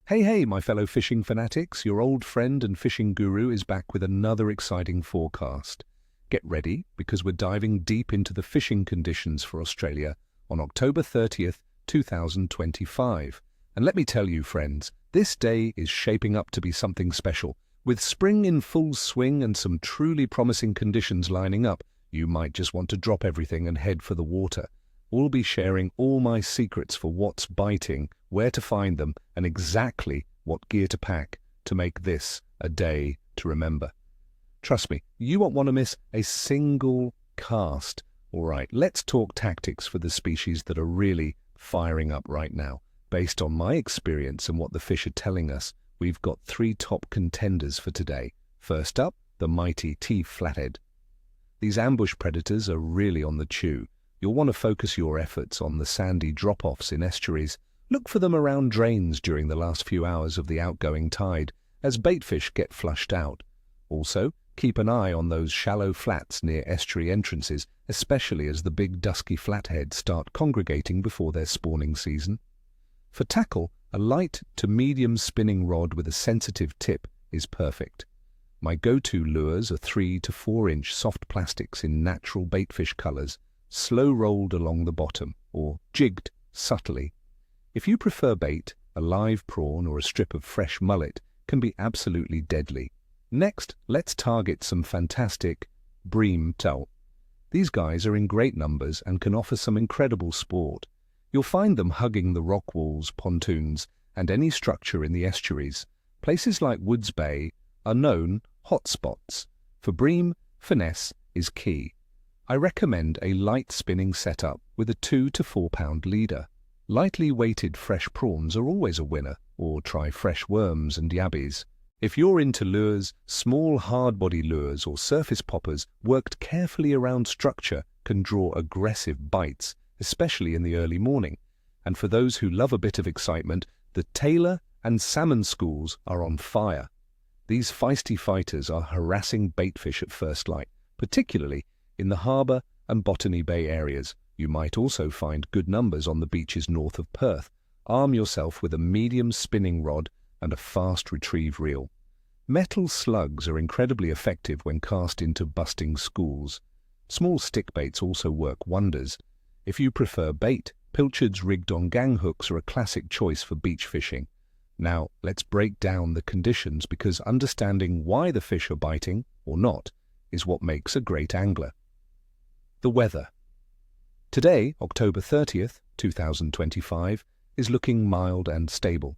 Hey, my fellow fishing fanatics, your old friend and fishing guru is back with another exciting forecast. Get ready, because we're diving deep into the fishing conditions for Australia on October 30th, 2025. And let me tell you, friends, this day is shaping up to be something special. With spring in full swing and some truly promising conditions lining up, you might just want to drop everything and head for the water. We'll be sharing all my secrets for what's biting, where to find them, and exactly what gear to pack to make this a day to remember. Trust me, you won't want to miss a single cast. All right, let's talk tactics for the species that are really firing up right now. Based on my experience and what the fish are telling us, we've got three top contenders for today. First up, the mighty flathead. These ambush predators are really on the chew. You'll want to focus your efforts on the sandy drop-offs in estuaries. Look for them around drains during the last few hours of the outgoing tide, as baitfish get flushed out. Also, keep an eye on those shallow flats near estuary entrances, especially as the big dusky flatheads start congregating before their spawning season. For tackle, a light to medium spinning rod with a sensitive tip is perfect. My go-to lures are 3 to 4 inch soft plastics in natural baitfish colors, slow rolled along the bottom, or jigged subtly. If you prefer bait, a live prawn or a strip of fresh mullet can be absolutely deadly. Next, let's target some fantastic bream tailor. These guys are in great numbers and can offer some incredible sport. You'll find them hugging the rock walls, pontoons, and any structure in the estuaries. Places like Woods Bay are known hotspots. For bream, finesse is key. I recommend a light spinning setup with a 2 to 4 pound leader. Lightly weighted fresh prawns are always a winner, or try fresh worms and yabbies. If you're into lures, small hard-body lures or surface poppers worked carefully around structure can draw aggressive bites, especially in the early morning. And for those who love a bit of excitement, the tailor and salmon schools are on fire. These feisty fighters are harassing baitfish at first light, particularly in the harbour and Botany Bay areas. You might also find good numbers on the beaches north of Perth. Arm yourself with a medium spinning rod and a fast retrieve reel. Metal slugs are incredibly effective when cast into busting schools. Small stick baits also work wonders. If you prefer bait, pilchards rigged on gang hooks are a classic choice for beach fishing. Now, let's break down the conditions, because understanding why the fish are biting, or not, is what makes a great angler. The weather. Today, October 30th, 2025, is looking mild and stable.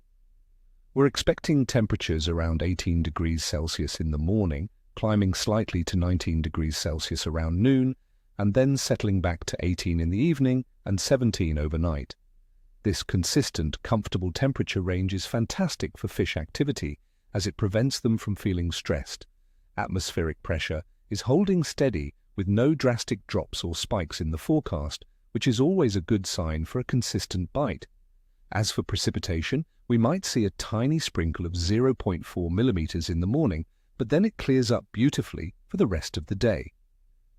We're expecting temperatures around 18 degrees Celsius in the morning, climbing slightly to 19 degrees Celsius around noon, and then settling back to 18 in the evening and 17 overnight. This consistent, comfortable temperature range is fantastic for fish activity, as it prevents them from feeling stressed. Atmospheric pressure is holding steady with no drastic drops or spikes in the forecast, which is always a good sign for a consistent bite. As for precipitation, we might see a tiny sprinkle of 0.4 millimeters in the morning, but then it clears up beautifully for the rest of the day.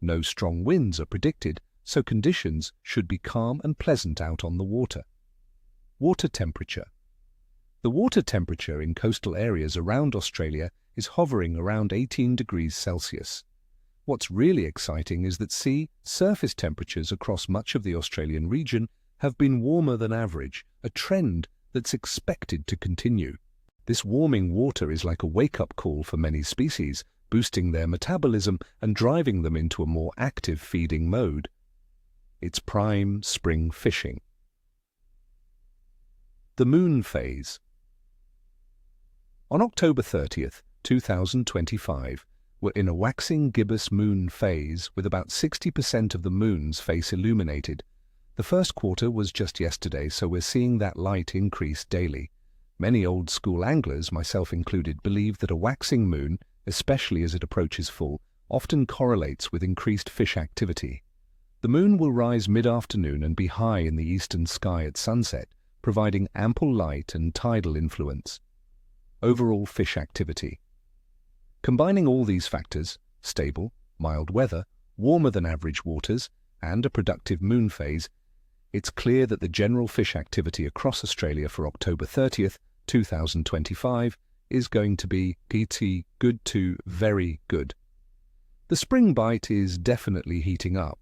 No strong winds are predicted, so conditions should be calm and pleasant out on the water. Water temperature. The water temperature in coastal areas around Australia is hovering around 18 degrees Celsius. What's really exciting is that sea surface temperatures across much of the Australian region have been warmer than average, a trend that's expected to continue. This warming water is like a wake-up call for many species, boosting their metabolism and driving them into a more active feeding mode. It's prime spring fishing. The moon phase. On October 30th, 2025, we're in a waxing gibbous moon phase with about 60% of the moon's face illuminated. The first quarter was just yesterday, so we're seeing that light increase daily. Many old-school anglers, myself included, believe that a waxing moon, especially as it approaches full, often correlates with increased fish activity. The moon will rise mid-afternoon and be high in the eastern sky at sunset, providing ample light and tidal influence. Overall fish activity. Combining all these factors, stable, mild weather, warmer than average waters, and a productive moon phase, it's clear that the general fish activity across Australia for October 30th, 2025 is going to be good to very good. The spring bite is definitely heating up.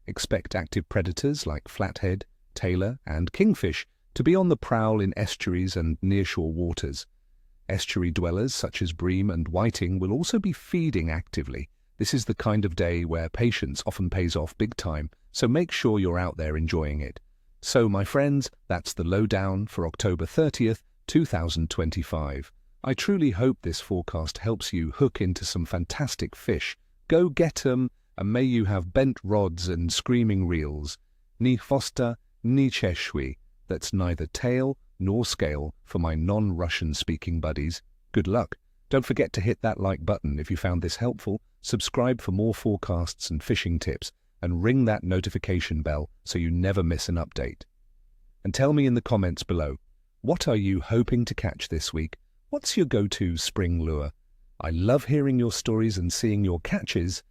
Expect active predators like flathead, tailor, and kingfish to be on the prowl in estuaries and nearshore waters. Estuary dwellers such as bream and whiting will also be feeding actively. This is the kind of day where patience often pays off big time, so make sure you're out there enjoying it. So, my friends, that's the lowdown for October 30th, 2025. I truly hope this forecast helps you hook into some fantastic fish. Go get 'em, and may you have bent rods and screaming reels. Ni chwosta, ni cheshwi. That's neither tail nor scale for my non-Russian speaking buddies. Good luck. Don't forget to hit that like button if you found this helpful, subscribe for more forecasts and fishing tips, and ring that notification bell so you never miss an update. And tell me in the comments below, what are you hoping to catch this week? What's your go-to spring lure? I love hearing your stories and seeing your catches.